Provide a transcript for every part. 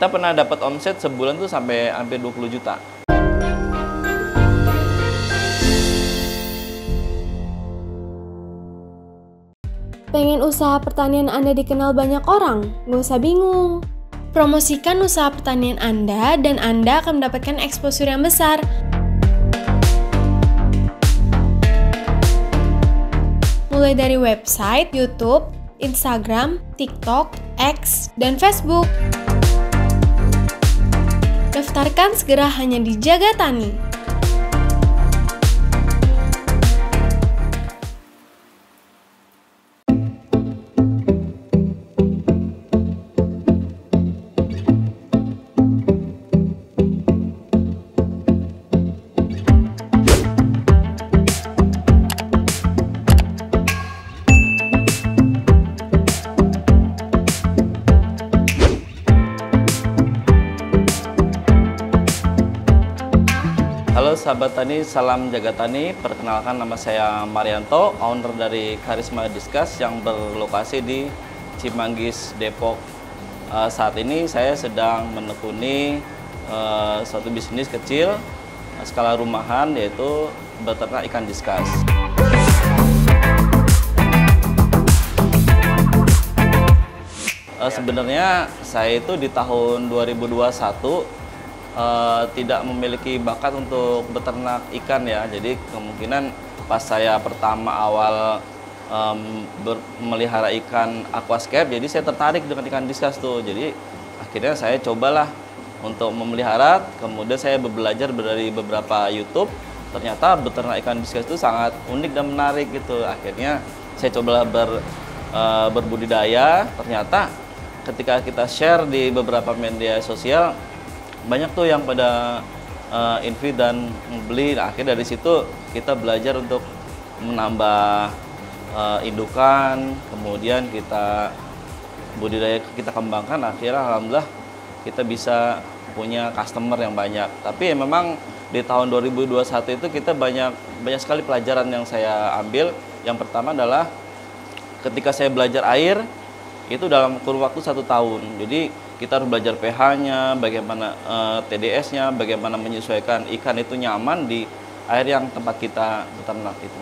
Kita pernah dapat omset sebulan tuh sampai hampir 20 juta. Pengen usaha pertanian Anda dikenal banyak orang? Nggak usah bingung. Promosikan usaha pertanian Anda dan Anda akan mendapatkan exposure yang besar. Mulai dari website, YouTube, Instagram, TikTok, X, dan Facebook. Daftarkan segera hanya di Jaga Tani. Halo sahabat tani, salam Jaga Tani. Perkenalkan, nama saya Marianto, owner dari Karisma Diskas yang berlokasi di Cimanggis, Depok. Saat ini saya sedang menekuni suatu bisnis kecil skala rumahan, yaitu beternak ikan diskas. Sebenarnya saya itu di tahun 2021 tidak memiliki bakat untuk beternak ikan ya. Jadi kemungkinan pas saya pertama awal melihara ikan aquascape, jadi saya tertarik dengan ikan diskas tuh. Jadi akhirnya saya cobalah untuk memelihara. Kemudian saya belajar dari beberapa YouTube. Ternyata beternak ikan diskas itu sangat unik dan menarik gitu. Akhirnya saya cobalah berbudidaya. Ternyata ketika kita share di beberapa media sosial, banyak tuh yang pada invite dan membeli. Nah, akhirnya dari situ kita belajar untuk menambah indukan, kemudian kita budidaya, kita kembangkan. Akhirnya alhamdulillah kita bisa punya customer yang banyak. Tapi memang di tahun 2021 itu kita banyak sekali pelajaran yang saya ambil. Yang pertama adalah ketika saya belajar air itu dalam kurun waktu 1 tahun. Jadi kita harus belajar pH-nya, bagaimana TDS-nya, bagaimana menyesuaikan ikan itu nyaman di air yang tempat kita beternak itu.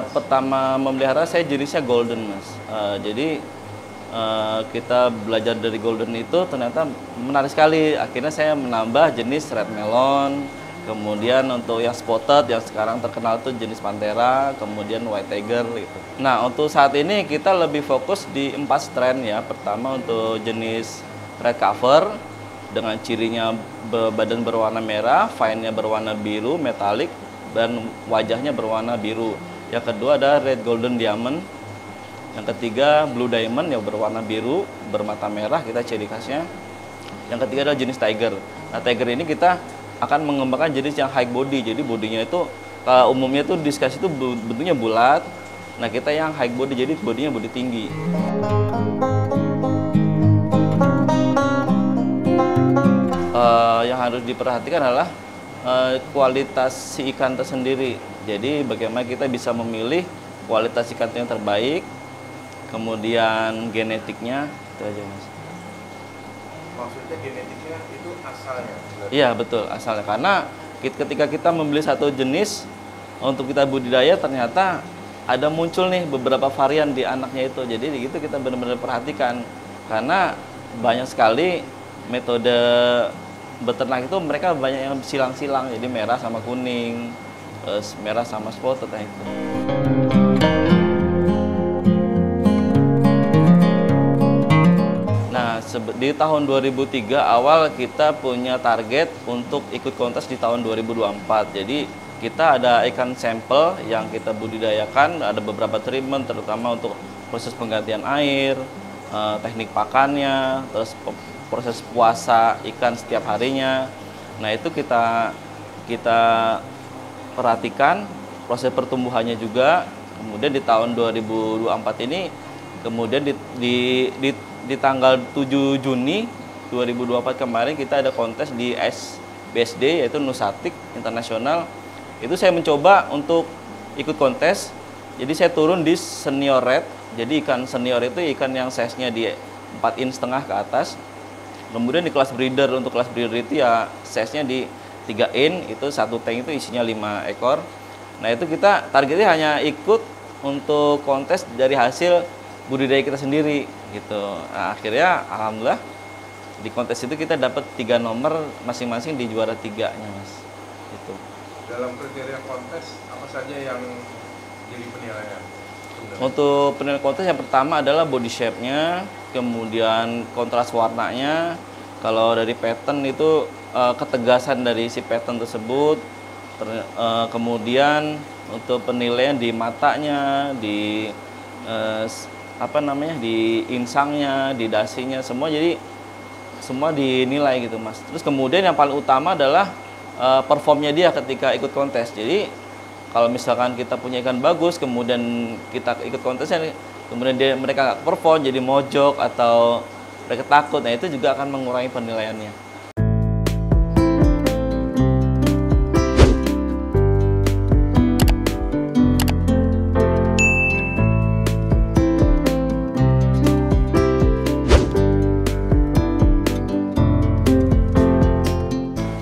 Pertama memelihara saya jenisnya golden, Mas. Jadi kita belajar dari golden itu ternyata menarik sekali. Akhirnya saya menambah jenis red melon, kemudian untuk yang spotted yang sekarang terkenal itu jenis panthera, kemudian white tiger gitu. Nah, untuk saat ini kita lebih fokus di 4 strain ya. Pertama untuk jenis red cover dengan cirinya badan berwarna merah, fine-nya berwarna biru metalik, dan wajahnya berwarna biru. Yang kedua ada red golden diamond. Yang ketiga blue diamond yang berwarna biru bermata merah, kita ciri khasnya. Yang ketiga adalah jenis tiger. Nah, tiger ini kita akan mengembangkan jenis yang high body. Jadi bodinya itu umumnya itu diskas itu bentuknya bulat. Nah, kita yang high body, jadi bodinya body tinggi. Yang harus diperhatikan adalah kualitas si ikan tersendiri. Jadi bagaimana kita bisa memilih kualitas ikan yang terbaik, kemudian genetiknya, itu aja, Mas. Maksudnya genetiknya itu asalnya? Iya, betul, asalnya. Karena ketika kita membeli satu jenis untuk kita budidaya, ternyata ada muncul nih beberapa varian di anaknya itu. Jadi itu kita benar-benar perhatikan. Karena banyak sekali metode beternak itu mereka banyak yang silang-silang. Jadi merah sama kuning, terus merah sama spotted itu. Di tahun 2003 awal kita punya target untuk ikut kontes di tahun 2024. Jadi kita ada ikan sampel yang kita budidayakan, ada beberapa treatment terutama untuk proses penggantian air, teknik pakannya, terus proses puasa ikan setiap harinya. Nah, itu kita perhatikan proses pertumbuhannya juga. Kemudian di tahun 2024 ini kemudian di tanggal 7 Juni 2024 kemarin kita ada kontes di SBSD yaitu Nusatik Internasional. Itu saya mencoba untuk ikut kontes. Jadi saya turun di senior red. Jadi ikan senior itu ikan yang size-nya di 4,5 inch ke atas. Kemudian di kelas breeder, untuk kelas breeder itu ya size-nya di 3 inch, itu satu tank itu isinya 5 ekor. Nah itu kita targetnya hanya ikut untuk kontes dari hasil budidaya kita sendiri gitu. Nah, akhirnya alhamdulillah di kontes itu kita dapat 3 nomor masing-masing di juara 3-nya Mas. Gitu. Dalam kriteria kontes apa saja yang jadi penilaian? Untuk penilaian kontes yang pertama adalah body shape-nya, kemudian kontras warnanya. Kalau dari pattern itu ketegasan dari si pattern tersebut. Kemudian untuk penilaian di matanya, di di insangnya, di dasinya, semua jadi semua dinilai gitu Mas. Terus kemudian yang paling utama adalah performnya dia ketika ikut kontes. Jadi kalau misalkan kita punya ikan bagus, kemudian kita ikut kontesnya, kemudian mereka nggak perform, jadi mojok atau mereka takut, nah itu juga akan mengurangi penilaiannya.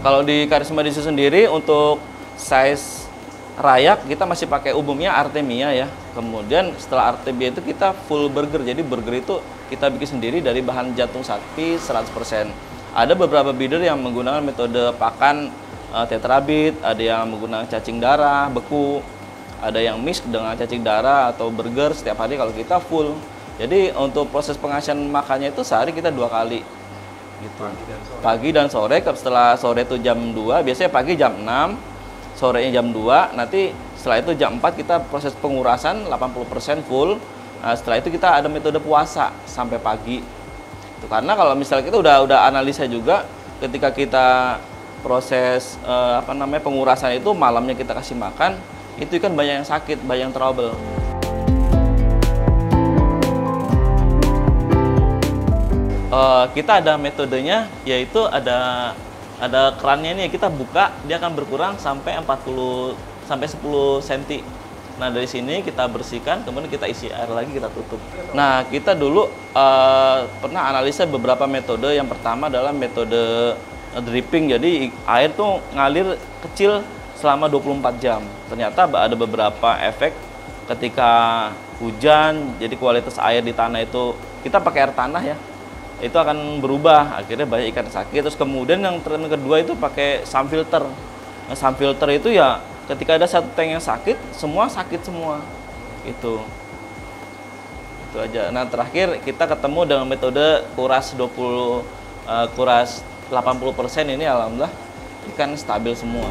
Kalau di Karisma Disu sendiri untuk size rayak kita masih pakai umumnya Artemia ya. Kemudian setelah Artemia itu kita full burger. Jadi burger itu kita bikin sendiri dari bahan jantung sapi 100%. Ada beberapa breeder yang menggunakan metode pakan tetrabit, ada yang menggunakan cacing darah, beku, ada yang mix dengan cacing darah atau burger setiap hari. Kalau kita full. Jadi untuk proses pengasihan makannya itu sehari kita 2 kali. Gitu. Pagi dan sore. Setelah sore itu jam 2, biasanya pagi jam 6, sorenya jam 2, nanti setelah itu jam 4 kita proses pengurasan 80% full. Nah, setelah itu kita ada metode puasa sampai pagi. Itu karena kalau misalnya kita udah analisa juga ketika kita proses pengurasan itu malamnya kita kasih makan, itu kan banyak yang sakit, banyak yang trouble. Kita ada metodenya, yaitu ada kerannya nih, kita buka, dia akan berkurang sampai 10 cm. Nah dari sini kita bersihkan, kemudian kita isi air lagi, kita tutup. Nah kita dulu pernah analisa beberapa metode. Yang pertama adalah metode dripping, jadi air tuh ngalir kecil selama 24 jam. Ternyata ada beberapa efek ketika hujan, jadi kualitas air di tanah itu, kita pakai air tanah ya, itu akan berubah, akhirnya banyak ikan sakit. Terus kemudian yang kedua itu pakai sun filter. Nah, sun filter itu ya ketika ada satu tank yang sakit semua itu aja. Nah terakhir kita ketemu dengan metode kuras 80%, ini alhamdulillah ikan stabil semua.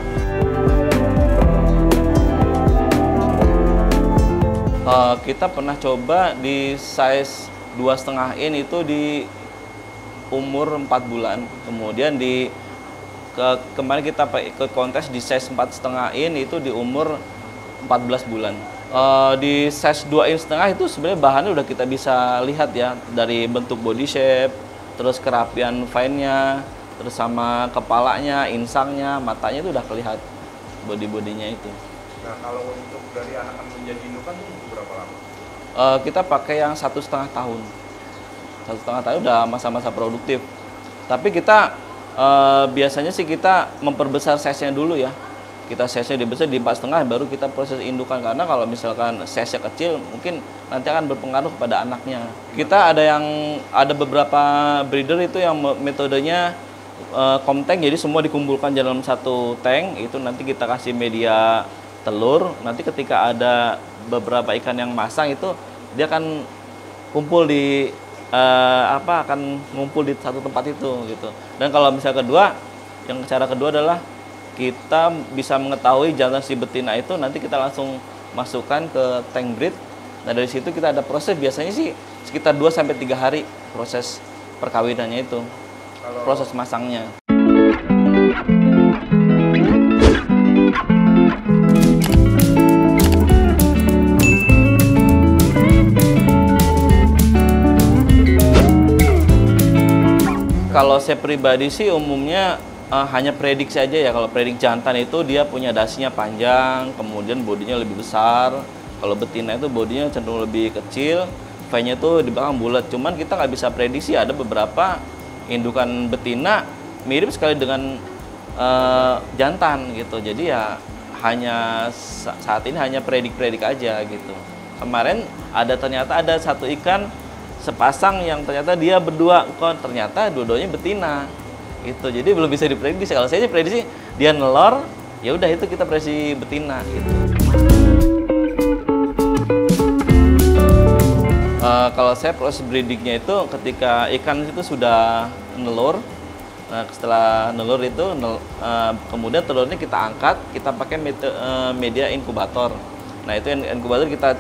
Kita pernah coba di size 2,5 in itu di umur 4 bulan, kemudian kemarin kita ikut kontes di size 4,5 in itu di umur 14 bulan. Di size 2,5 in itu sebenarnya bahannya udah kita bisa lihat ya, dari bentuk body shape, terus kerapian fine-nya, terus sama kepalanya, insangnya, matanya itu udah kelihatan body-bodinya itu. Nah kalau untuk dari anakan menjadi indukan itu berapa lama? Kita pakai yang 1,5 tahun. 1,5 tahun udah masa-masa produktif. Tapi kita biasanya sih kita memperbesar size-nya dulu ya. Kita size-nya dibesar di 4,5 baru kita proses indukan, karena kalau misalkan size-nya kecil mungkin nanti akan berpengaruh kepada anaknya. Kita ada beberapa breeder itu yang metodenya komtank, jadi semua dikumpulkan dalam satu tank, itu nanti kita kasih media telur, nanti ketika ada beberapa ikan yang masang itu dia akan kumpul di akan ngumpul di satu tempat itu gitu. Dan kalau misalnya cara kedua adalah kita bisa mengetahui jantan si betina itu, nanti kita langsung masukkan ke tank breed. Nah dari situ kita ada proses, biasanya sih sekitar 2-3 hari proses perkawinannya itu, proses masangnya. Kalau saya pribadi sih umumnya hanya prediksi aja ya. Kalau predik jantan itu dia punya dasinya panjang, kemudian bodinya lebih besar. Kalau betina itu bodinya cenderung lebih kecil, V-nya itu di belakang bulat. Cuman kita nggak bisa prediksi, ada beberapa indukan betina mirip sekali dengan jantan gitu. Jadi ya hanya saat ini hanya predik aja gitu. Kemarin ternyata ada satu ikan sepasang yang ternyata dia berdua, kok ternyata dua-duanya betina gitu. Jadi belum bisa diprediksi. Kalau saya sih prediksi dia nelor, ya udah itu kita prediksi betina gitu. Kalau saya proses breedingnya itu ketika ikan itu sudah nelur. Nah, setelah nelur itu kemudian telurnya kita angkat, kita pakai media inkubator. Nah, itu inkubator kita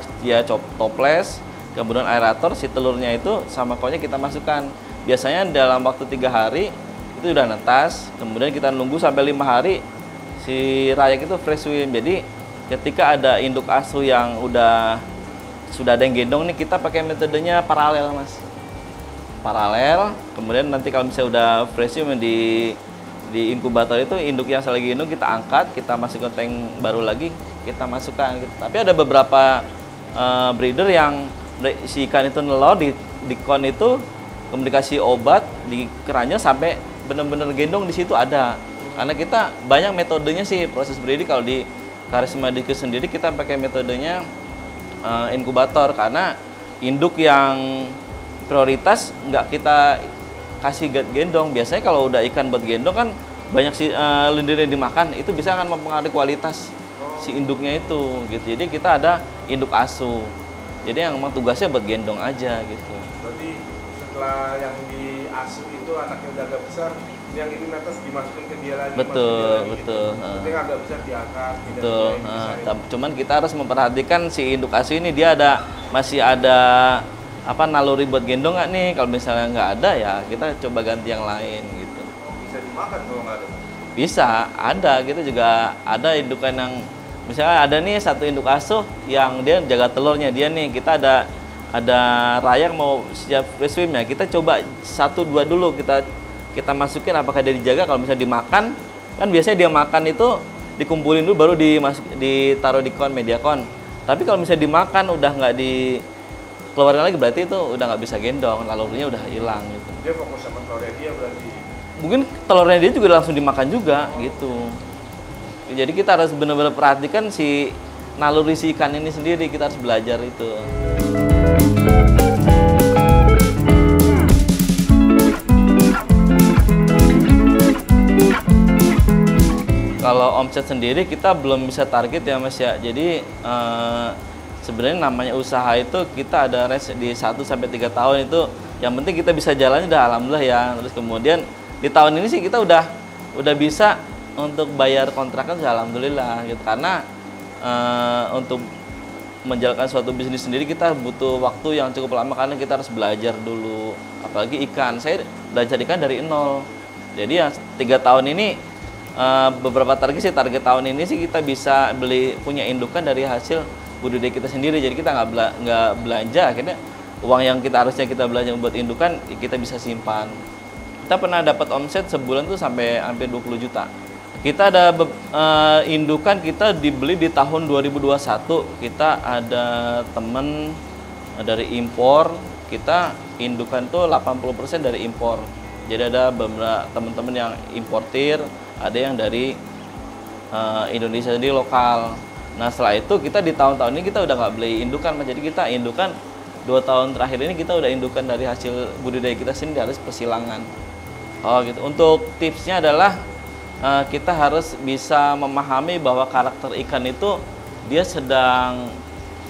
toples, kemudian aerator, si telurnya itu sama konya kita masukkan. Biasanya dalam waktu 3 hari itu udah netas, kemudian kita nunggu sampai 5 hari si rayak itu fresh swim. Jadi ketika ada induk asuh yang sudah ada yang gendong nih, kita pakai metodenya paralel, Mas. Paralel, kemudian nanti kalau misalnya udah fresh swim di inkubator itu, induk yang lagi gendong kita angkat, kita masukkan tank baru lagi, kita masukkan gitu. Tapi ada beberapa breeder yang si ikan itu nelor di kon itu, kemudian dikasih obat di keranjang sampai benar-benar gendong di situ ada. Karena kita banyak metodenya sih proses breeding. Kalau di Karisma Dikis sendiri kita pakai metodenya inkubator, karena induk yang prioritas nggak kita kasih gendong. Biasanya kalau udah ikan buat gendong kan banyak si lendir yang dimakan, itu bisa akan mempengaruhi kualitas si induknya itu gitu. Jadi kita ada induk asuh. Jadi yang memang tugasnya buat gendong aja gitu. Berarti setelah yang di asuh itu anaknya udah agak besar, yang ini netes dimasukin ke dia lagi. Betul. Jadi agak besar diangkat. Betul. Cuman kita harus memperhatikan si induk asuh ini dia masih ada naluri buat gendong nggak nih. Kalau misalnya nggak ada ya kita coba ganti yang lain gitu. Bisa dimakan kalau nggak ada? Bisa, ada gitu juga. Ada indukan yang misalnya ada nih satu induk asuh yang dia jaga telurnya, dia nih kita ada rayak mau siap fresh swim ya, kita coba 1-2 dulu kita masukin apakah dia dijaga. Kalau misalnya dimakan, kan biasanya dia makan itu dikumpulin dulu baru ditaruh di media kon. Tapi kalau misalnya dimakan udah nggak dikeluarin lagi, berarti itu udah nggak bisa gendong, nalurinya udah hilang gitu. Dia fokus sama telurnya dia berarti. Mungkin telurnya dia juga langsung dimakan juga gitu. Jadi kita harus benar-benar perhatikan si naluri si ikan ini sendiri, kita harus belajar itu. Kalau omset sendiri kita belum bisa target ya, Mas ya. Jadi sebenarnya namanya usaha itu kita ada range di 1-3 tahun itu. Yang penting kita bisa jalan udah alhamdulillah ya. Terus kemudian di tahun ini sih kita udah bisa untuk bayar kontrakan alhamdulillah gitu. Karena untuk menjalankan suatu bisnis sendiri kita butuh waktu yang cukup lama, karena kita harus belajar dulu. Apalagi ikan, saya belajar ikan dari nol. Jadi ya 3 tahun ini beberapa target tahun ini sih kita bisa punya indukan dari hasil budidaya kita sendiri. Jadi kita nggak belanja, akhirnya uang yang harusnya kita belanja buat indukan kita bisa simpan. Kita pernah dapat omset sebulan tuh sampai hampir 20 juta. Kita ada indukan kita dibeli di tahun 2021. Kita ada temen dari impor, kita indukan tuh 80% dari impor. Jadi ada beberapa teman-teman yang importir, ada yang dari Indonesia sendiri lokal. Nah setelah itu kita di tahun-tahun ini kita udah nggak beli indukan, jadi kita indukan 2 tahun terakhir ini kita udah indukan dari hasil budidaya kita sendiri, harus persilangan. Oh gitu. Untuk tipsnya adalah kita harus bisa memahami bahwa karakter ikan itu dia sedang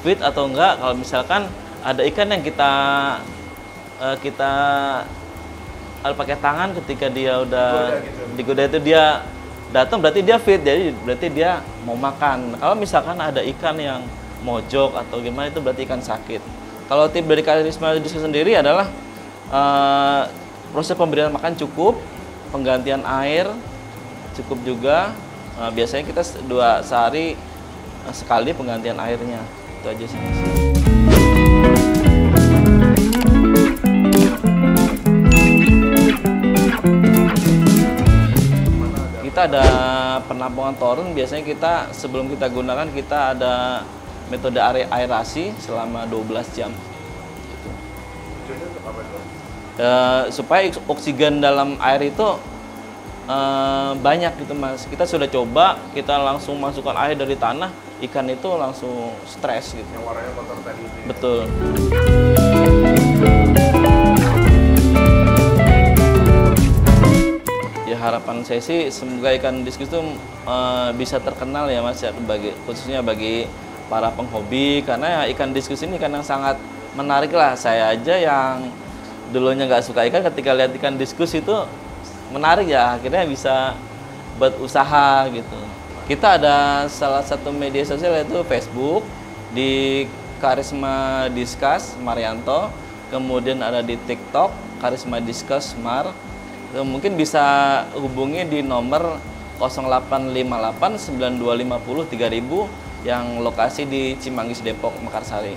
fit atau enggak. Kalau misalkan ada ikan yang kita pakai tangan, ketika dia udah digoda itu dia datang, berarti dia fit, jadi berarti dia mau makan. Kalau misalkan ada ikan yang mojok atau gimana, itu berarti ikan sakit. Kalau tip dari Karisma Dikis sendiri adalah proses pemberian makan cukup, penggantian air cukup juga. Biasanya kita 2 sehari sekali penggantian airnya. Itu aja sih, Mas. kita ada penampungan toren, biasanya kita sebelum kita gunakan kita ada metode aerasi selama 12 jam. Tujuannya untuk apa itu? Supaya oksigen dalam air itu banyak gitu Mas. Kita sudah coba, kita langsung masukkan air dari tanah, ikan itu langsung stres gitu. Yang warnanya kotor tadi itu ya? Betul. Ya harapan saya sih semoga ikan diskus itu bisa terkenal ya Mas, ya, khususnya bagi para penghobi, karena ya, ikan diskus ini kan yang sangat menarik lah. Saya aja yang dulunya nggak suka ikan, ketika lihat ikan diskus itu menarik ya, akhirnya bisa buat usaha gitu. Kita ada salah satu media sosial yaitu Facebook di Karisma Diskus Marianto, kemudian ada di TikTok Karisma Diskus Mar. Mungkin bisa hubungi di nomor 0858 9250 3000 yang lokasi di Cimanggis, Depok, Mekarsari.